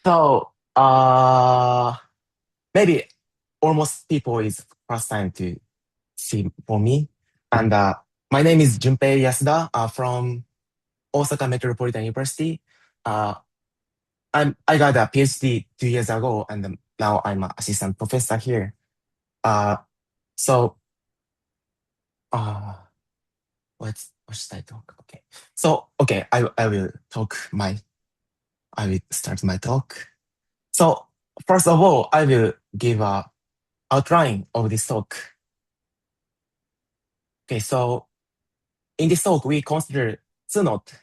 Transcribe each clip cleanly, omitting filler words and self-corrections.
So, maybe almost people is first time to see for me. And my name is Jumpei Yasuda from Osaka Metropolitan University. Uh, I got a PhD 2 years ago, and now I'm an assistant professor here. Uh, so, uh, what should I talk? Okay. So, okay, I will start my talk. So, first of all, I will give a outline of this talk. Okay, so in this talk, we consider two-knot.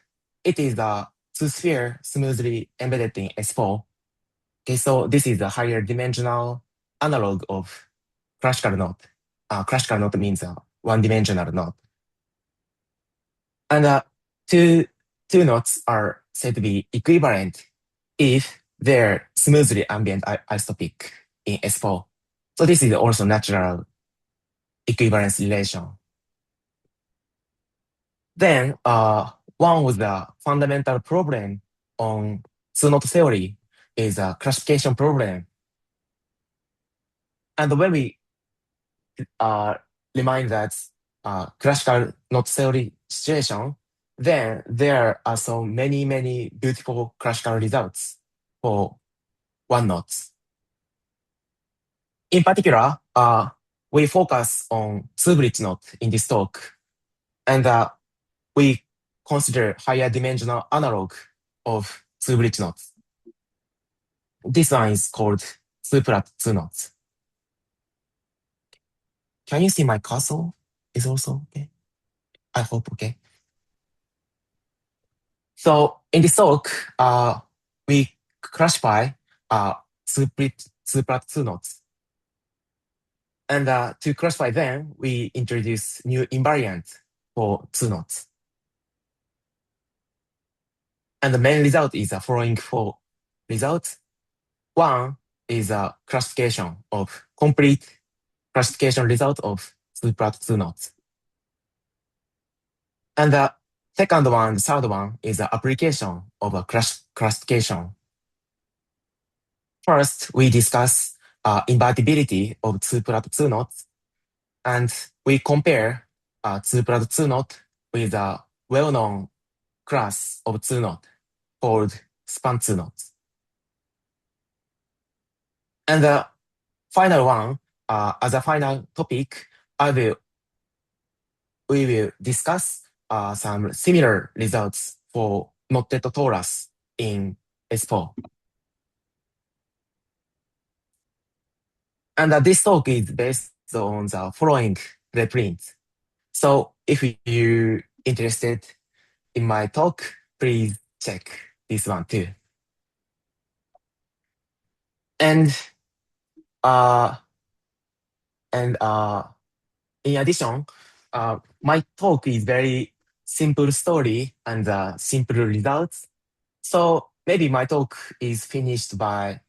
It is a two-sphere smoothly embedded in S4. Okay, so this is a higher dimensional analog of classical knot. Classical knot means a one-dimensional knot. And two knots are said to be equivalent if they're smoothly ambient isotopic in S4. So this is also natural equivalence relation. Then one of the fundamental problem on two-knot theory is a classification problem. And when we remind that classical knot theory situation, then there are so many, many beautiful classical results for one knot. In particular, we focus on two-bridge knot in this talk, and we consider higher dimensional analog of two-bridge knots. This one is called 2-plat 2 knots. Can you see my cursor? Is also okay? I hope okay. So in this talk, we classify 2-plat 2 knots. And to classify them, we introduce new invariant for 2 knots. And the main result is the following 4 results. One is a classification of complete classification result of 2-plat 2 knots. And the second one, the third one is the application of a classification. First, we discuss invertibility of 2-plat 2 knots, and we compare 2-plat 2 knot with a well-known class of 2 knot called span 2 knots. And the final one, as a final topic, we will discuss some similar results for knotted torus in S4. And this talk is based on the following reprints. So if you're interested in my talk, please check this one too. And in addition, my talk is very simple story and simple results. So maybe my talk is finished by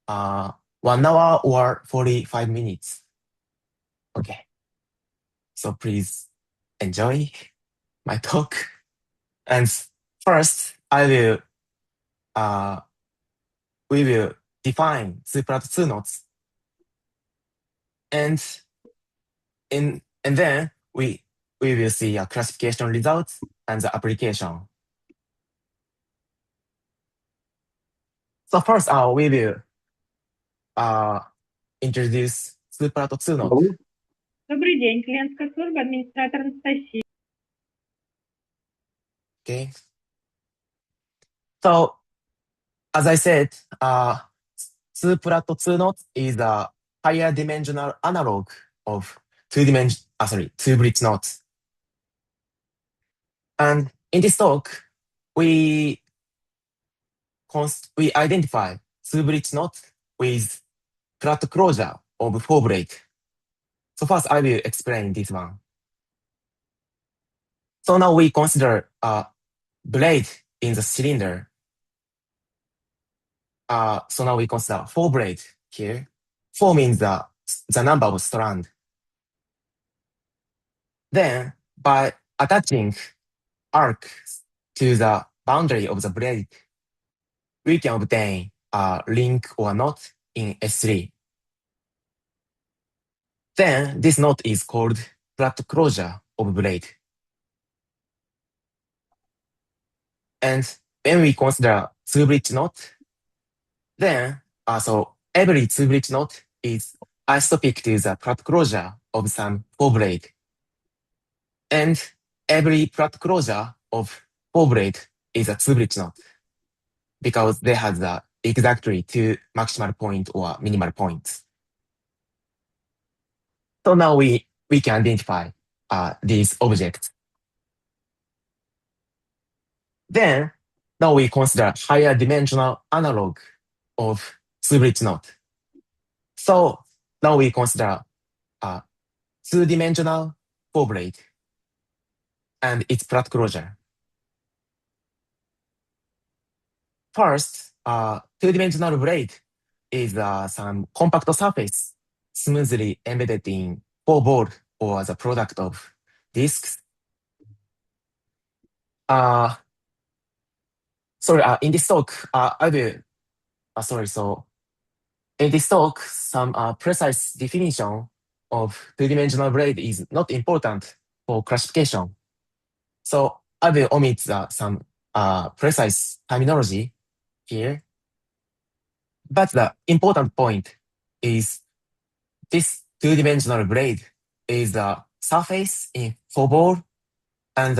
1 hour or 45 minutes. Okay. So please enjoy my talk. And first, we will define 2-plat 2 knots. And then we will see a classification results and the application. So first, we will introduce 2-plat 2 knot. Добрый день, клиентская служба, администратор Анастасия. Okay. So, as I said, 2-plat 2 knot is the higher dimensional analog of two-bridge knots. And in this talk, we identify two-bridge knot with flat closure of 4 blade. So first, I will explain this one. So now we consider a blade in the cylinder. So now we consider 4 blade here. 4 means the number of strand. Then, by attaching arc to the boundary of the blade, we can obtain link or knot in S3. Then this knot is called flat closure of braid. And when we consider two-bridge knot, then so every two-bridge knot is isotopic to the flat closure of some four-braid. And every flat closure of four-braid is a two-bridge knot because they have the exactly two maximal point or minimal points. So now we can identify these objects. Then now we consider higher dimensional analog of two-bridge knot. So now we consider two-dimensional four-braid and its flat closure. First, two-dimensional braid is some compact surface smoothly embedded in four ball or the product of disks. In this talk, I will, so in this talk, some precise definition of two-dimensional braid is not important for classification. So I will omit some precise terminology here. But the important point is this two-dimensional braid is the surface in four ball, and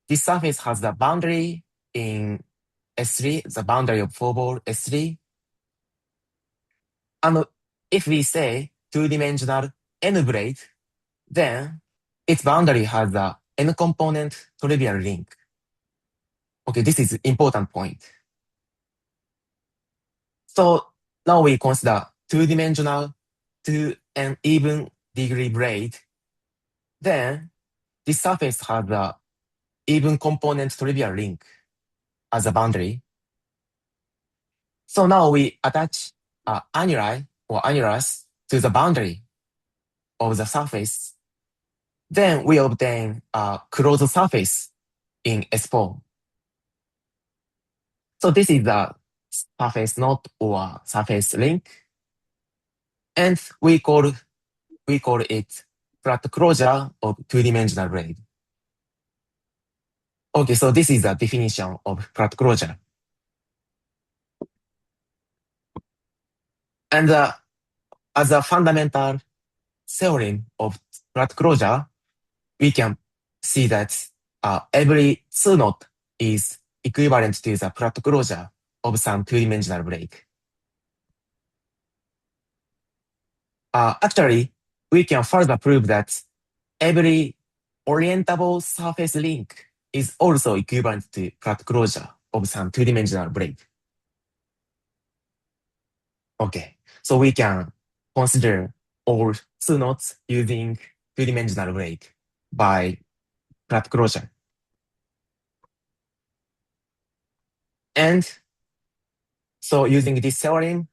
this surface has the boundary in S3, the boundary of four ball S3. And if we say two-dimensional n braid, then its boundary has the n-component trivial ring. Okay, this is important point. So now we consider two-dimensional to an even degree braid. Then this surface has the even component trivial ring as a boundary. So now we attach annuli or annulus to the boundary of the surface. Then we obtain a closed surface in S4. So this is the surface knot or surface link. And we call it flat closure of two-dimensional braid. Okay, so this is the definition of flat closure. And as a fundamental theorem of flat closure, we can see that every two knot is equivalent to the flat closure of some two-dimensional braid. Actually, we can further prove that every orientable surface link is also equivalent to flat closure of some two-dimensional braid. Okay, so we can consider all two knots using two-dimensional braid by flat closure. And so using this theorem,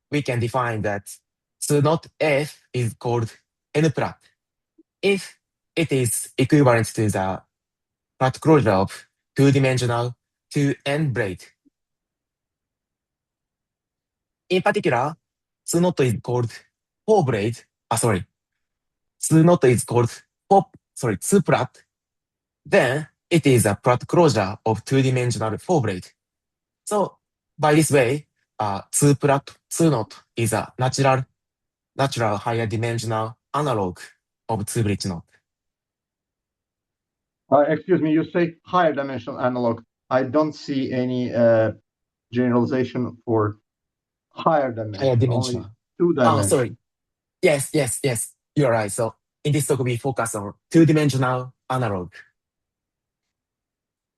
we can define that two knot F is called n-plat if it is equivalent to the flat closure of two-dimensional 2n braid. In particular, two knot is called four braid. Two knot is called two-plat. Then it is a flat closure of two-dimensional four braid. So by this way, two-plat two knot is a natural higher dimensional analog of two-bridge knot. Excuse me, you say higher dimensional analog. I don't see any generalization for higher dimension. Only two dimensional. Sorry. Yes. You're right. So in this talk, we focus on two-dimensional analog.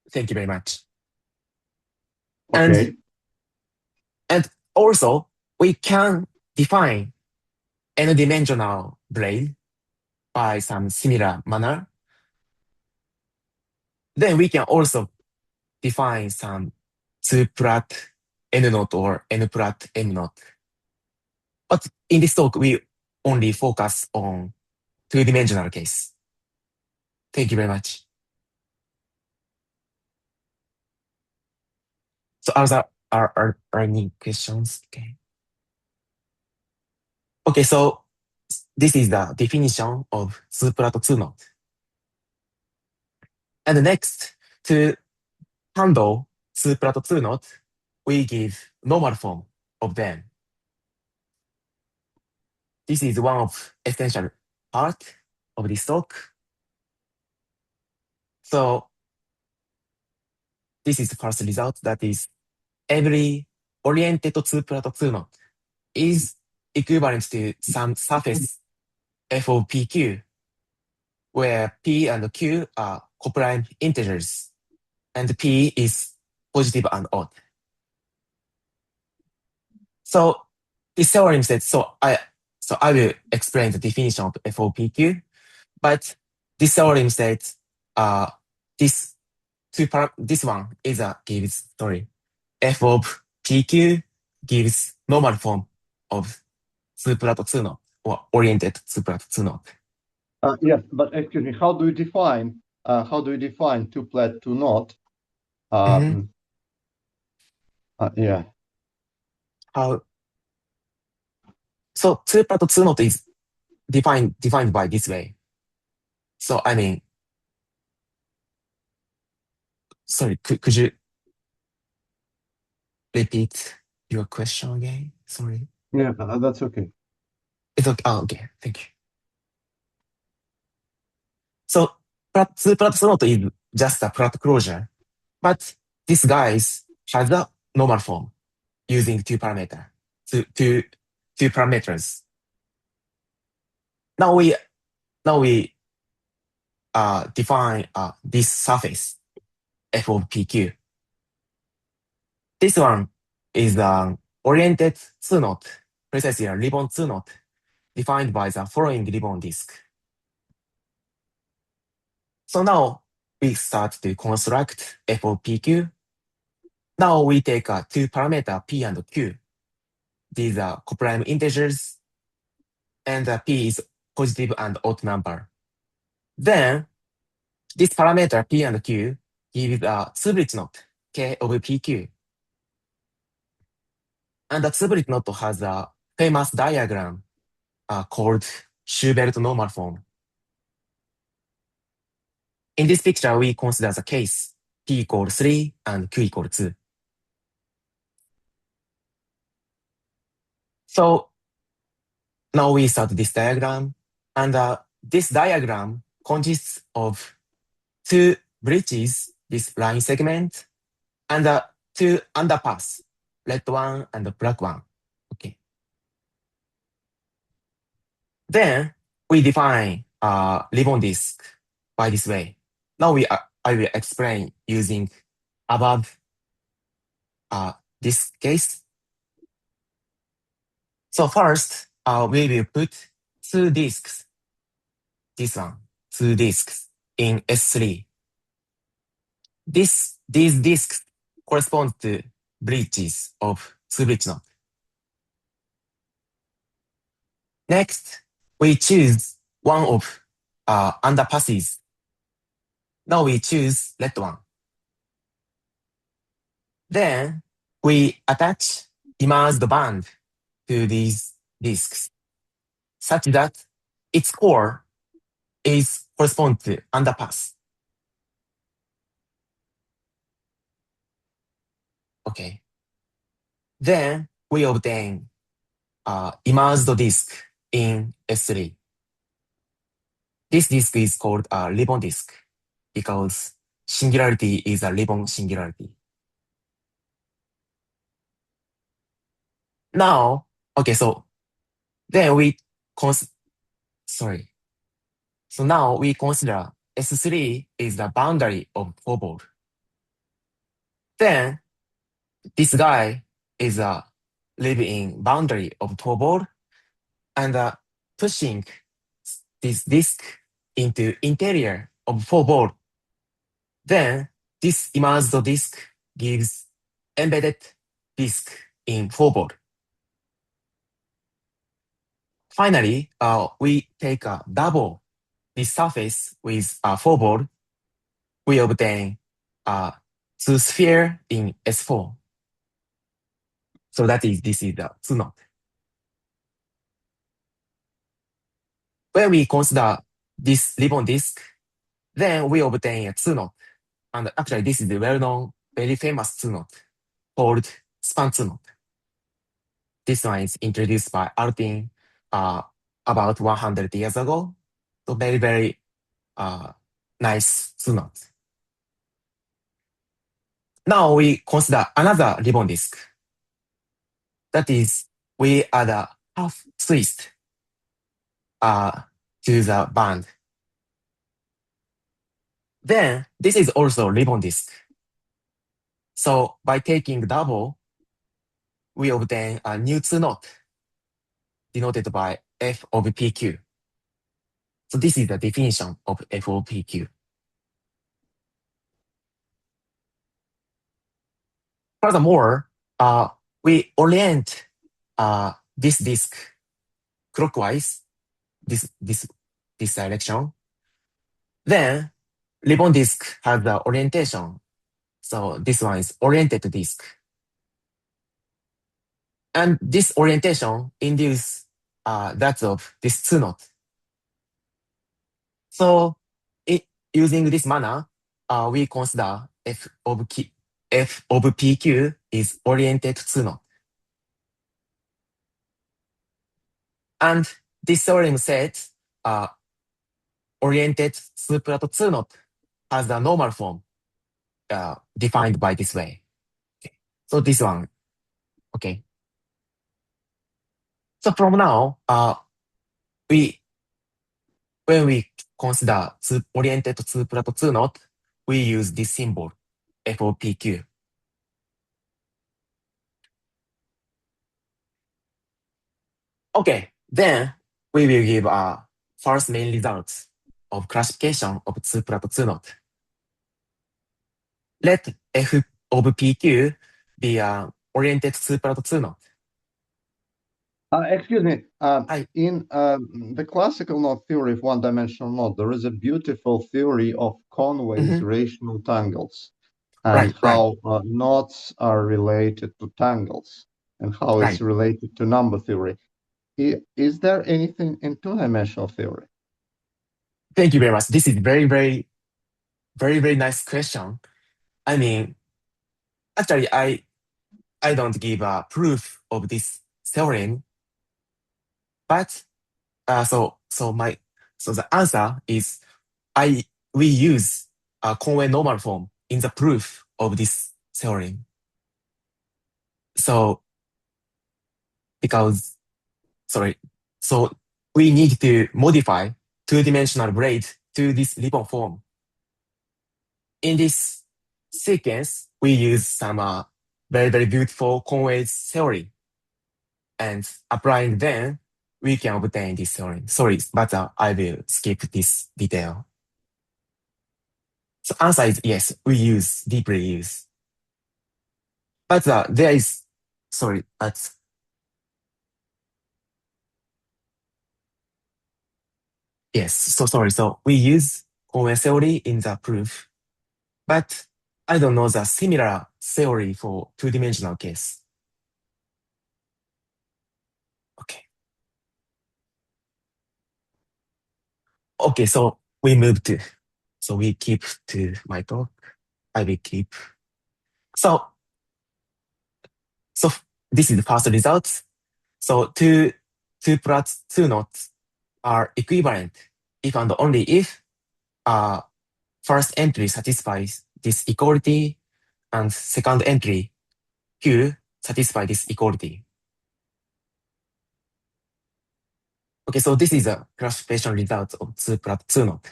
Thank you very much. Okay. And also, we can define n-dimensional braid by some similar manner. Then we can also define some two-plat n-knot or n-plat m-knot. But in this talk, we only focus on two-dimensional case. Thank you very much. So as Are any questions? Okay. Okay, so this is the definition of 2-plat 2-knot. And next, to handle 2-plat 2-knot, we give normal form of them. This is one of essential part of this talk. So this is the first result, that is every oriented 2-plat 2-knot is equivalent to some surface f of pq, where p and q are coprime integers, and p is positive and odd. So this theorem says, so I will explain the definition of f of pq, but this theorem says this one is gives f of pq gives normal form of 2-plat 2-knot or oriented 2-plat 2-knot. Yes, but excuse me, how do you define 2-plat 2-knot? Yeah. So 2-plat 2-knot is defined by this way. So I mean, sorry, could you repeat your question again? Sorry. Yeah, that's okay. It's okay. Oh, okay. Thank you. So 2-plat 2-knot is just a Platt closure, but this guys has a normal form using two parameters. Now we define this surface f of pq. This one is an oriented 2-knot, precisely a ribbon 2-knot, defined by the following ribbon disk. So now we start to construct f of pq. Now we take two parameter p and q. These are coprime integers, and p is positive and odd number. Then this parameter p and q gives a two-bridge knot k of pq. And the two-bridge knot has a famous diagram called Schubert normal form. In this picture, we consider the case p equals 3 and q equals 2. So now we start this diagram, and this diagram consists of two bridges, this line segment, and two underpass, red one and black one. Okay. Then we define ribbon disk by this way. Now I will explain using above this case. So first, we will put two disks. This one, two disks in S3. These disks correspond to bridges of two-bridge knot. Next, we choose one of underpasses. Now we choose red one. Then we attach immersed band to these disks such that its core is correspond to underpass. Okay. Then we obtain immersed disk in S3. This disk is called a ribbon disk because singularity is a ribbon singularity. Now, okay, so then So now we consider S3 is the boundary of 4-ball. Then this guy is live in boundary of 4-ball and pushing this disk into interior of 4-ball. Then this immersed disk gives embedded disk in 4-ball. Finally, we take a double this surface with 4-ball. We obtain two sphere in S4. So this is the 2 knot. When we consider this ribbon disk, then we obtain a 2 knot. And actually, this is the well-known, very famous 2 knot called span 2 knot. This one is introduced by Alpin about 100 years ago. So very, very nice 2 knot. Now we consider another ribbon disk. That is, we add a half twist to the band. Then this is also ribbon disk. So by taking double, we obtain a new 2 knot denoted by f of pq. So this is the definition of f of pq. Furthermore, we orient this disk clockwise, this direction. Then ribbon disk has the orientation. So this one is oriented disk. And this orientation induces that of this 2 knot. So using this manner, we consider f of pq is oriented 2 knot. And this theorem says oriented 2-plat 2 knot has the normal form defined by this way. Okay. So this one, okay. So from now, when we consider oriented 2-plat 2 knot, we use this symbol, f of pq. Okay, then we will give first main results of classification of 2-plat 2 knot. Let f of pq be an oriented 2-plat 2 knot. Excuse me. In the classical knot theory of one-dimensional knot, there is a beautiful theory of Conway's rational tangles and how knots are related to tangles and how it's related to number theory. Is there anything in two-dimensional theory? Thank you very much. This is very, very, very, very nice question. I mean, actually, I don't give a proof of this theorem, but so the answer is we use a Conway normal form in the proof of this theorem. So so we need to modify two-dimensional braid to this ribbon form. In this sequence, we use some very, very beautiful Conway's theory. And applying them, we can obtain this theorem. Sorry, but I will skip this detail. So answer is yes, we deeply use. But there is, sorry, but yes, so sorry. So we use Conway theory in the proof, but I don't know the similar theory for two-dimensional case. Okay. Okay, so we keep to my talk. I will keep. So this is the first result. So 2-plat 2 knots are equivalent if and only if first entry satisfies this equality and second entry Q satisfies this equality. Okay, so this is a classification result of 2-plat 2 knot.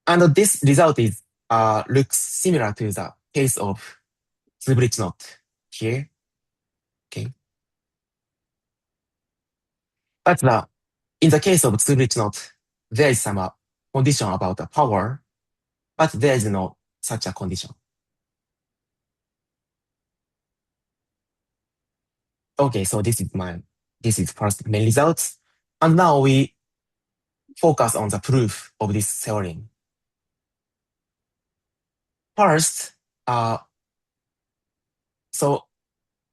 And this result is looks similar to the case of 2-bridge knot here. Okay. But in the case of 2-bridge knot, there is some condition about the power, but there is no such a condition. Okay, so this is first main results. And now we focus on the proof of this theorem. First, so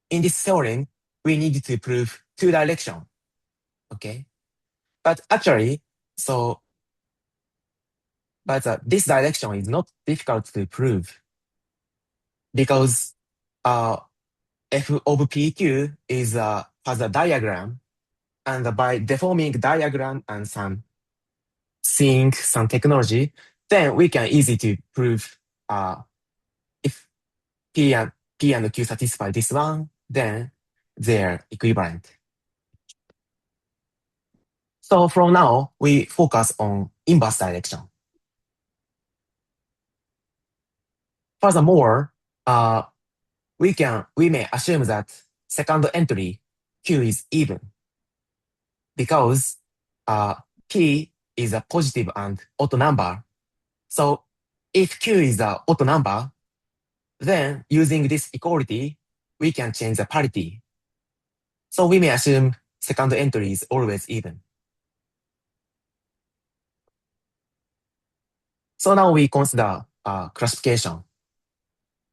in this theorem, we need to prove two direction. Okay. But actually, this direction is not difficult to prove because f of PQ is has a diagram, and by deforming diagram and seeing some technology, then we can easy to prove if P and Q satisfy this one, then they're equivalent. So from now, we focus on inverse direction. Furthermore, we may assume that second entry Q is even because P is a positive and odd number. So if Q is an odd number, then using this equality, we can change the parity. So we may assume second entry is always even. So now we consider classification.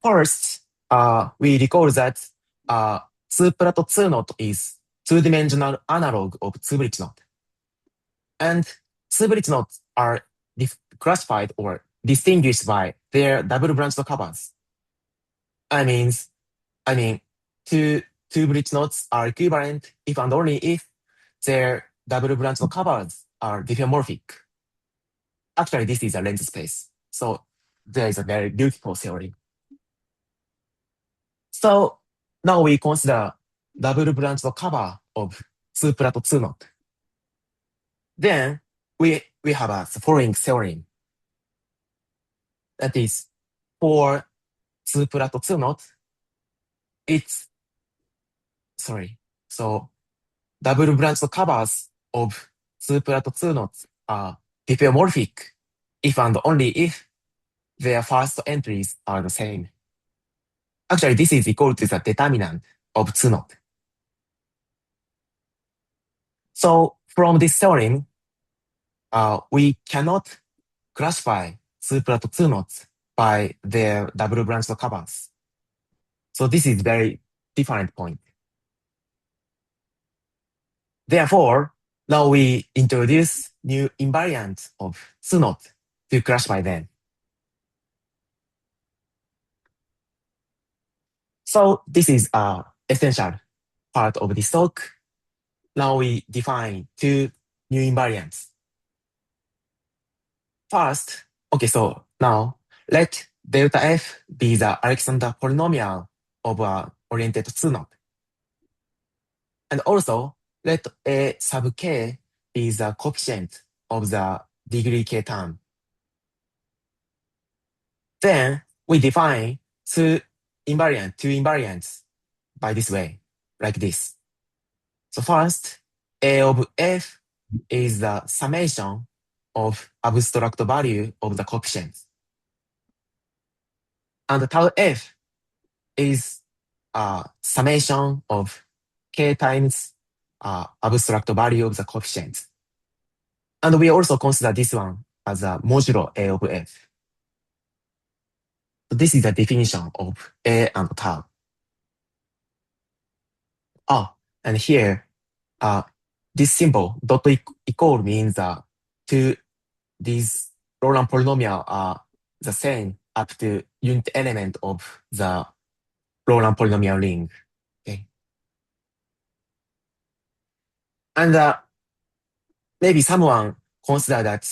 First, we recall that 2-plat 2-knot is two-dimensional analog of 2-bridge knot. And 2-bridge knots are classified or distinguished by their double-branched covers. I mean, two-bridge knots are equivalent if and only if their double-branched covers are diffeomorphic. Actually, this is a length space. So there is a very beautiful theory. So now we consider double-branched cover of 2-plat 2-knot. Then we have a following theorem. That is, for 2-plat 2-knot, so double-branched covers of 2-plat 2-knots are diffeomorphic if and only if their first entries are the same. Actually, this is equal to the determinant of 2-knot. So from this theorem, we cannot classify 2-plat 2-knots by their double-branched covers. So this is very different point. Therefore, now we introduce new invariants of 2-knot to classify them. So this is an essential part of this talk. Now we define two new invariants. First, okay, so now let delta f be the Alexander polynomial of an oriented 2-knot. And also, let A sub k be the coefficient of the degree k term. Then we define two invariants by this way, like this. So first, A of f is the summation of abstract value of the coefficients. And tau f is a summation of k times abstract value of the coefficients. And we also consider this one as a modulo A of f. So this is the definition of A and tau. And here, this symbol dot equal means that these Laurent polynomial are the same up to unit element of the Laurent polynomial ring. Okay. And maybe someone consider that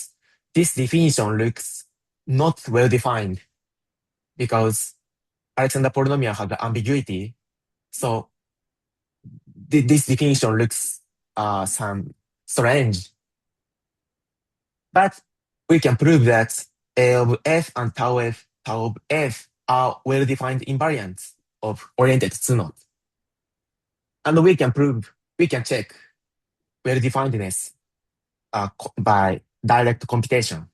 this definition looks not well defined because Alexander polynomial has ambiguity. So this definition looks some strange. But we can prove that A of f and tau of f are well-defined invariants of oriented 2-knot. And we can check well-definedness by direct computation.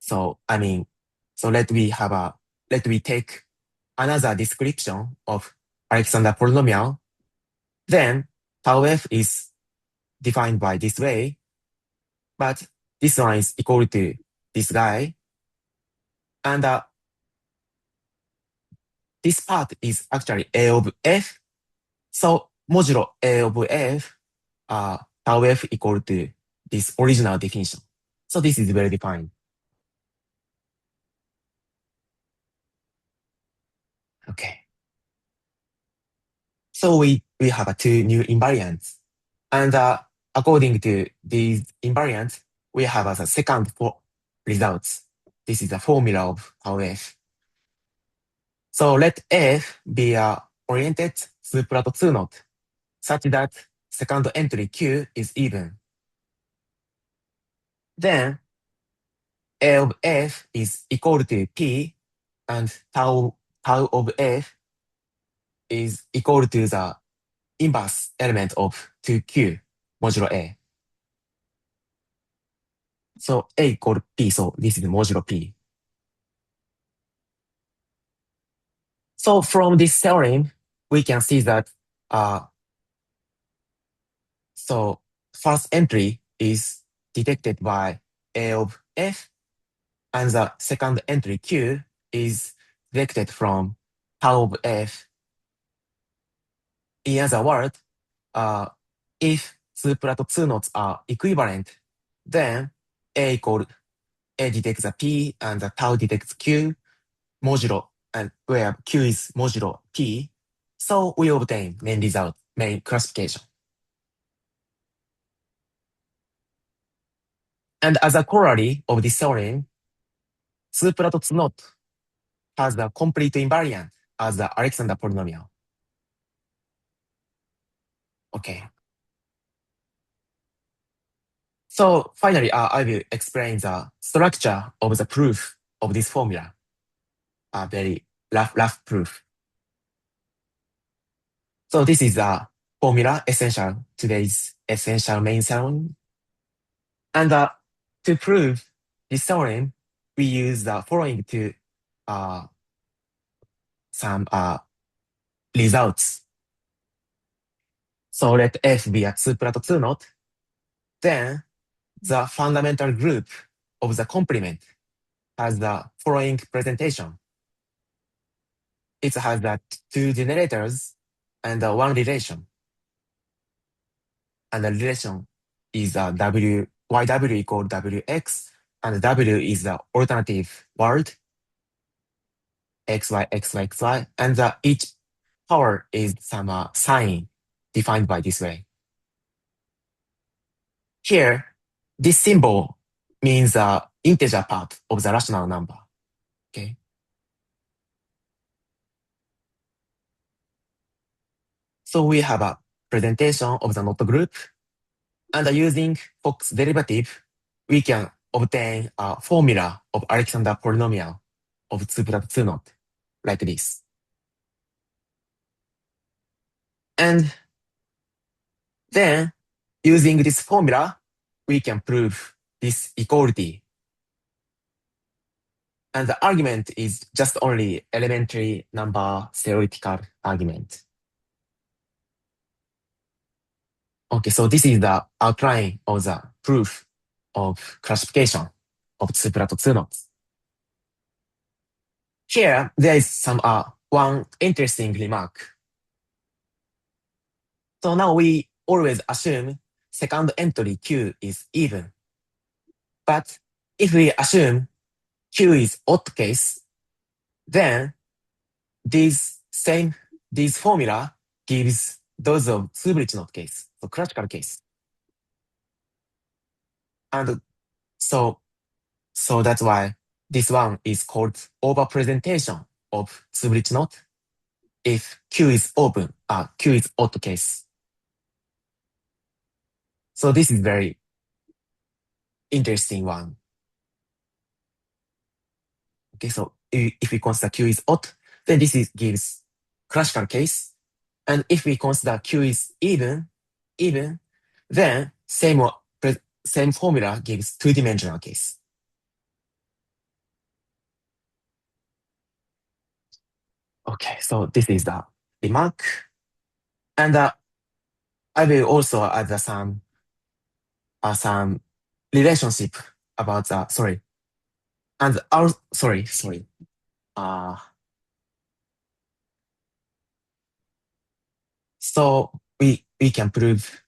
So let we take another description of Alexander polynomial. Then tau f is defined by this way, but this one is equal to this guy. And this part is actually A of F. So modulo A of F, tau F equal to this original definition. So this is well defined. Okay. So we have two new invariants. And according to these invariants, we have as a second results. This is the formula of tau F. So let F be a oriented 2-plat 2 knot such that second entry Q is even. Then A of F is equal to P and tau of F is equal to the inverse element of 2Q modulo A. So A equal P, so this is modulo P. So from this theorem, we can see that so first entry is detected by A of F, and the second entry Q is detected from tau of F. In other words, if 2-plat 2 knots are equivalent, then A detects a P and the tau detects Q modulo, and where Q is modulo P. So we obtain main result, main classification. And as a corollary of this theorem, 2-plat 2 knot has the complete invariant as the Alexander polynomial. Okay. So finally, I will explain the structure of the proof of this formula. A very rough proof. So this is the formula essential, today's essential main theorem. And to prove this theorem, we use the following two some results. So let F be a 2-plat 2 knot. Then the fundamental group of the complement has the following presentation. It has the two generators and one relation. And the relation is YW equal WX, and W is the alternative word, XY, XY, XY, and each power is some sign defined by this way. Here, this symbol means the integer part of the rational number. Okay. So we have a presentation of the knot group, and using Fox derivative, we can obtain a formula of Alexander polynomial of 2-plat 2 knot, like this. And then, using this formula, we can prove this equality. And the argument is just only elementary number theoretical argument. Okay, so this is the outline of the proof of classification of 2-plat 2 knots. Here, there is some one interesting remark. So now we always assume second entry Q is even. But if we assume Q is odd case, then this formula gives those of Zurich knot case, so classical case. And so that's why this one is called overpresentation of Zurich knot if Q is open, Q is odd case. So this is very interesting one. Okay, so if we consider Q is odd, then this gives classical case. And if we consider Q is even, then same formula gives two-dimensional case. Okay, so this is the remark. And I will also add some relationship about the, sorry. And our, sorry. So we can prove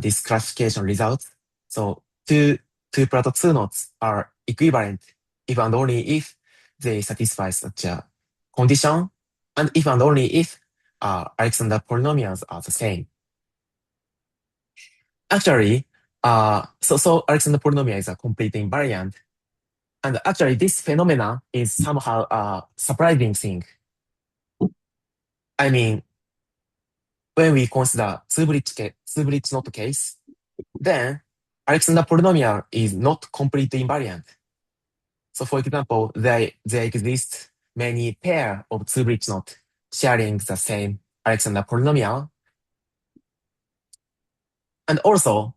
this classification result. So two-plat 2 knots are equivalent if and only if they satisfy such a condition, and if and only if Alexander polynomials are the same. Actually, so Alexander polynomial is a complete invariant, and actually this phenomena is somehow a surprising thing. I mean, when we consider two-bridge knot case, then Alexander polynomial is not completely invariant. So for example, there exist many pair of two-bridge knot sharing the same Alexander polynomial. And also,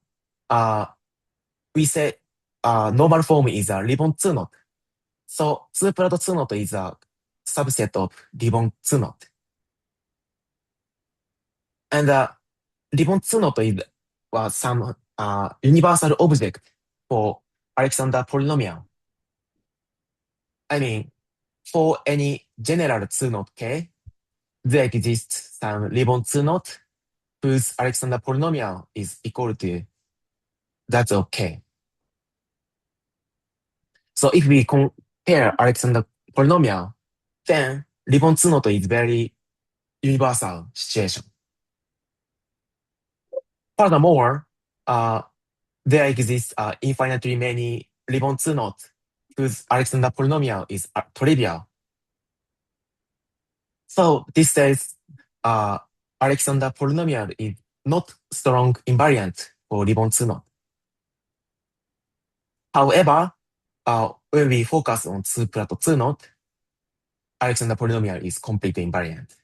we say normal form is a ribbon 2 knot. So two-plat 2 knot is a subset of ribbon 2 knot. And ribbon 2 knot is some universal object for Alexander polynomial. I mean, for any general 2 knot K, there exists some ribbon 2 knot whose Alexander polynomial is equal to that of K. So if we compare Alexander polynomial, then ribbon 2 knot is very universal situation. Furthermore, there exists infinitely many ribbon 2 knots whose Alexander polynomial is trivial. So this says Alexander polynomial is not strong invariant for ribbon 2 knot. However, when we focus on two-plat 2 knot, Alexander polynomial is completely invariant.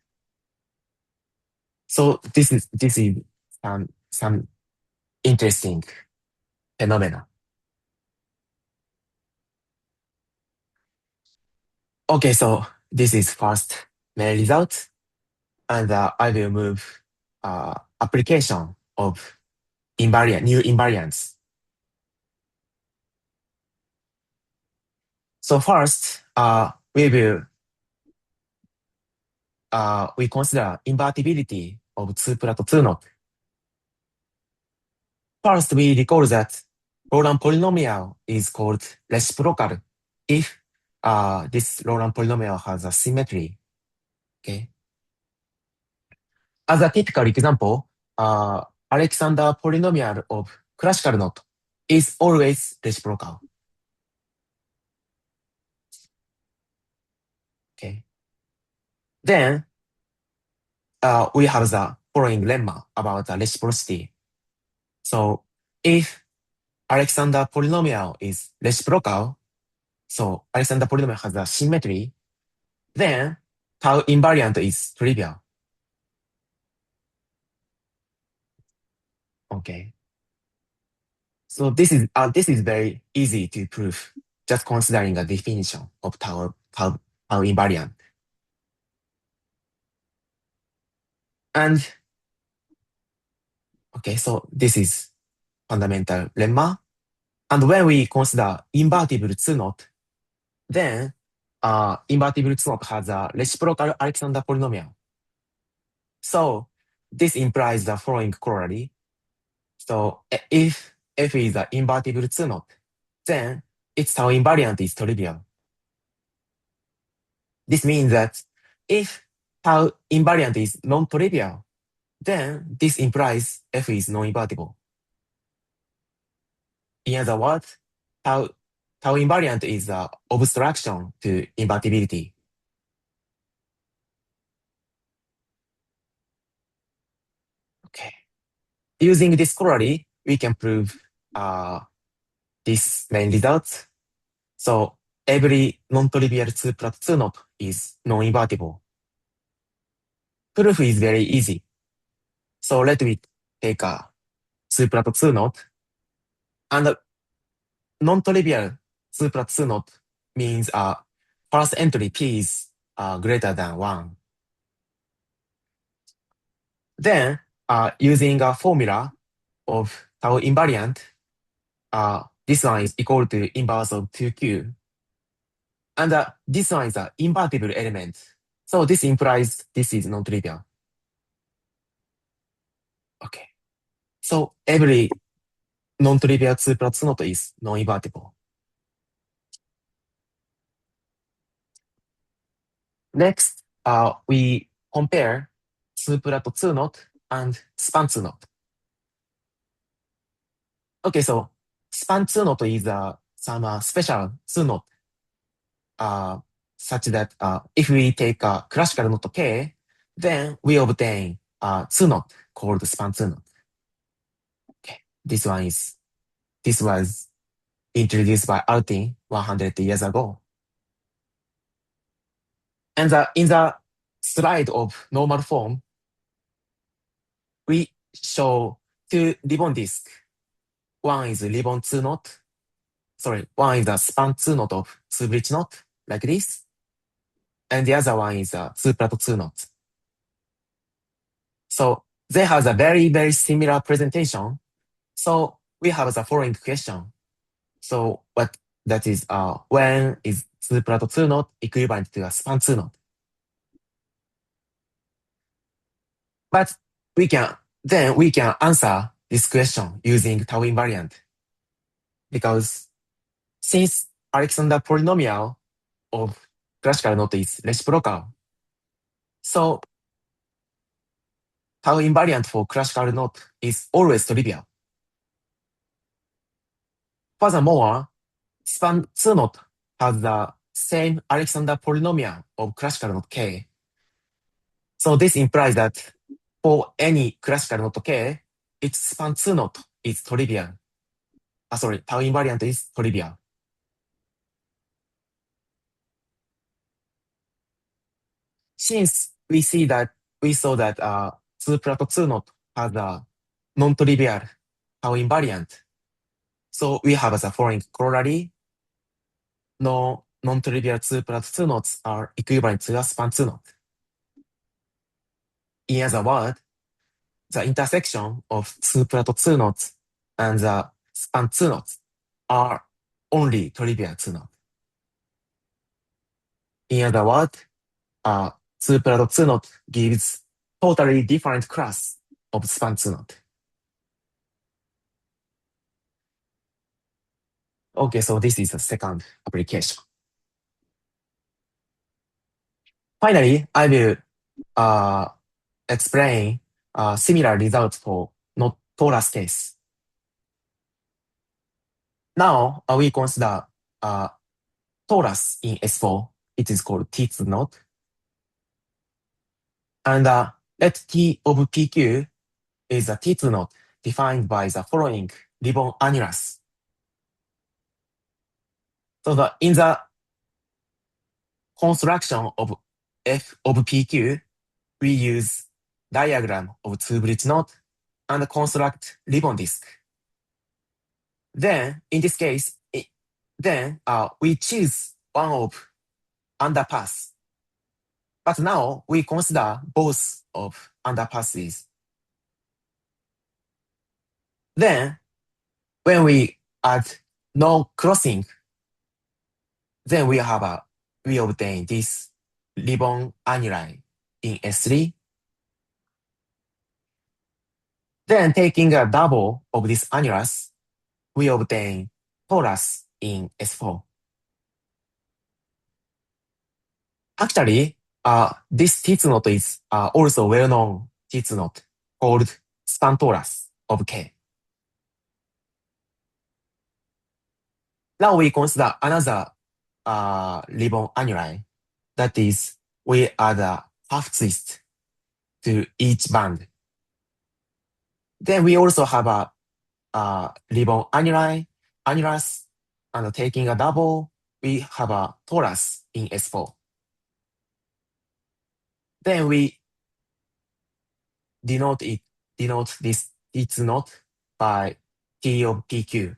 So this is some interesting phenomena. Okay, so this is first main result, and I will move application of new invariants. So first, we consider invertibility of two-plat 2 knot. First, we recall that Laurent polynomial is called reciprocal if this Laurent polynomial has a symmetry. Okay. As a typical example, Alexander polynomial of classical knot is always reciprocal. Okay. Then we have the following lemma about the reciprocity. So if Alexander polynomial is reciprocal, so Alexander polynomial has a symmetry, then tau invariant is trivial. Okay. So this is very easy to prove, just considering a definition of tau invariant. And okay, so this is fundamental lemma. And when we consider invertible 2 knot, then invertible 2 knot has a reciprocal Alexander polynomial. So this implies the following corollary. So if f is an invertible 2 knot, then its tau invariant is trivial. This means that if tau invariant is non-trivial, then this implies f is non-invertible. In other words, tau invariant is an obstruction to invertibility. Okay. Using this corollary, we can prove this main result. So every non-trivial 2-plat 2 knot is non-invertible. Proof is very easy. So let me take a 2-plat 2 knot, and non-trivial 2-plat 2 knot means first entry p is greater than 1. Then, using a formula of tau invariant, this one is equal to inverse of 2q. And this one is an invertible element. So this implies this is non-trivial. Okay. So every non-trivial 2+ knot is non-invertible. Next, we compare 2+2 knot and span 2 knot. Okay, so span 2 knot is some special 2 knot such that if we take a classical knot K, then we obtain a 2 knot called span 2 knot. Okay, this was introduced by Altin 100 years ago. And in the slide of normal form, we show two ribbon disks. One is ribbon 2 knot. Sorry, one is a span 2 knot of 2 bridge knot, like this. And the other one is a 2+2 knot. So they have a very, very similar presentation. So we have the following question. So what that is, when is 2+2 knot equivalent to a span 2 knot? But we can answer this question using tau invariant. Because since Alexander polynomial of classical knot is reciprocal, so tau invariant for classical knot is always trivial. Furthermore, span 2 knot has the same Alexander polynomial of classical knot K. So this implies that for any classical knot K, its span 2 knot is trivial. Tau invariant is trivial. Since we saw that 2+2 knot has a non-trivial tau invariant, so we have the following corollary. No non-trivial 2+2 knots are equivalent to a span 2 knot. In other words, the intersection of 2+2 knots and the span 2 knots are only trivial 2 knots. In other words, 2+2 knot gives totally different class of span 2 knot. Okay, so this is the second application. Finally, I will explain similar results for not torus case. Now we consider torus in S4. It is called T2 knot. And let T of PQ is a T2 knot defined by the following ribbon annulus. So in the construction of F of PQ, we use diagram of 2 bridge knot and construct ribbon disk. Then, in this case, we choose one of underpass. But now we consider both of underpasses. Then, when we add no crossing, then we obtain this ribbon annuli in S3. Then taking a double of this annulus, we obtain torus in S4. Actually, this T2 knot is also well-known T2 knot called span torus of K. Now we consider another ribbon annuli. That is, we add a half twist to each band. Then we also have a ribbon annulus, and taking a double, we have a torus in S4. Then we denote this T2 knot by T of PQ.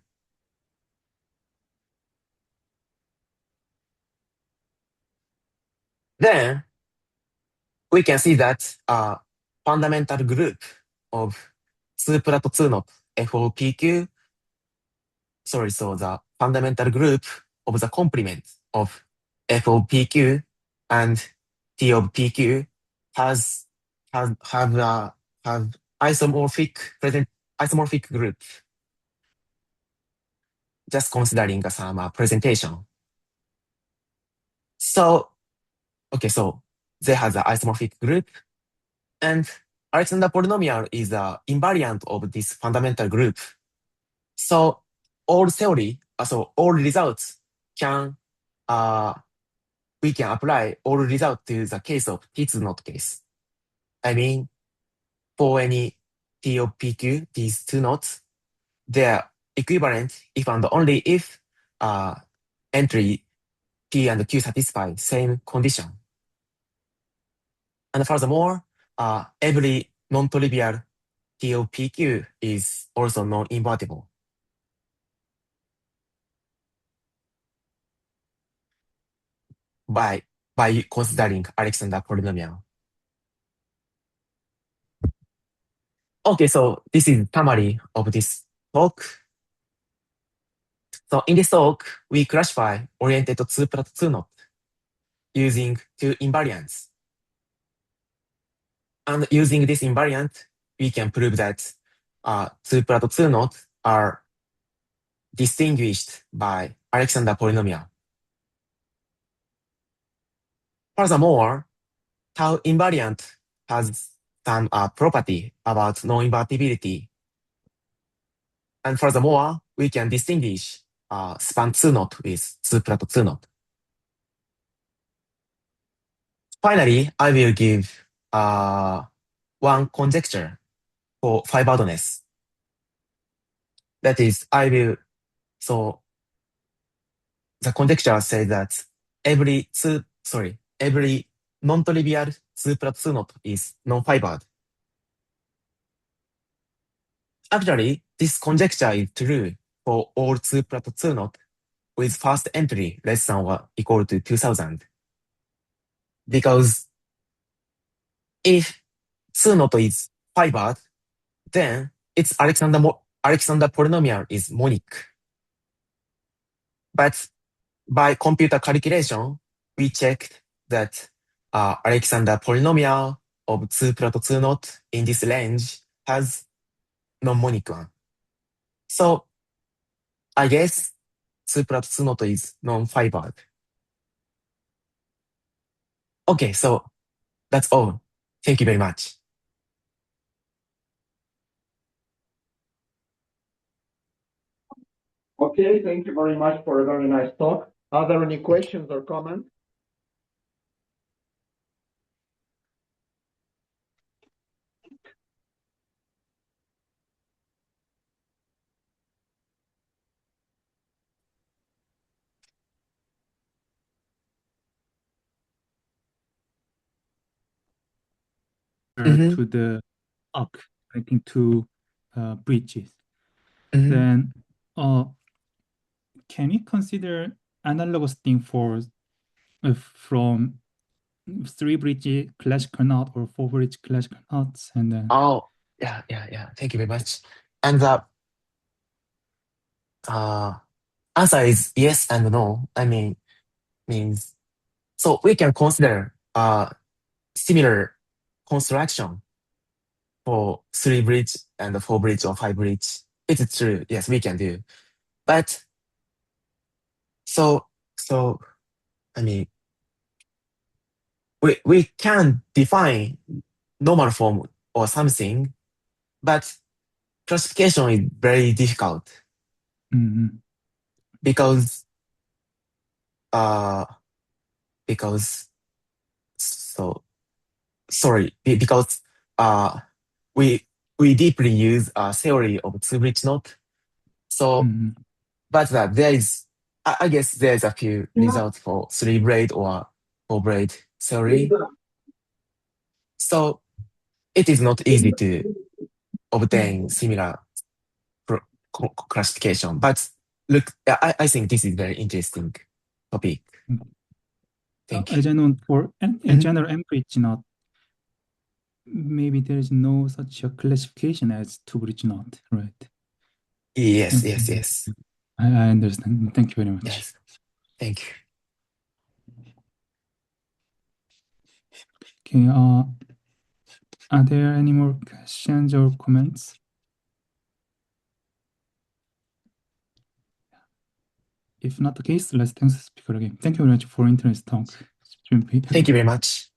Then we can see that fundamental group of 2+2 knot F of PQ. So the fundamental group of the complement of F of PQ and T of PQ have isomorphic group. Just considering some presentation. So, okay, so they have the isomorphic group, and Alexander polynomial is an invariant of this fundamental group. So all theory, so all results can, we can apply all results to the case of T2 knot case. I mean, for any T of PQ, these two knots, they are equivalent if and only if entry P and Q satisfy same condition. And furthermore, every non-trivial T of PQ is also non-invertible. By considering Alexander polynomial. Okay, so this is summary of this talk. So in this talk, we classify oriented 2+2 knot using two invariants. And using this invariant, we can prove that 2+2 knots are distinguished by Alexander polynomial. Furthermore, tau invariant has some property about non-invertibility. And furthermore, we can distinguish span 2 knot with 2+2 knot. Finally, I will give one conjecture for five-oddness. That is, so the conjecture says that every non-trivial 2+2 knot is non-fibered. Actually, this conjecture is true for all 2+2 knot with first entry less than or equal to 2000. Because if 2 knot is fibered, then its Alexander polynomial is monic. But by computer calculation, we checked that Alexander polynomial of 2+2 knot in this range has non-monic one. So I guess 2+2 knot is non-fibered. Okay, so that's all. Thank you very much. Okay, thank you very much for a very nice talk. Are there any questions or comments? To the arc connecting two bridges. Then can we consider analogous thing for from 3-bridge classical knot or 4-bridge classical knots? And then Yeah. Thank you very much. And the answer is yes and no. I mean, means so we can consider similar construction for 3-bridge and 4-bridge or 5-bridge. It's true. Yes, we can do. But so I mean, we can define normal form or something, but classification is very difficult because we deeply use a theory of 2-bridge knot. So, but there is, I guess there's a few results for 3-braid or 4-braid theory. So it is not easy to obtain similar classification. But look, I think this is very interesting topic. Thank you. As I know, for a general n-bridge knot, maybe there is no such a classification as 2-bridge knot, right? Yes. I understand. Thank you very much. Yes. Thank you. Okay. Are there any more questions or comments? If not the case, let's thank the speaker again. Thank you very much for interest talk, Jumpei. Thank you very much.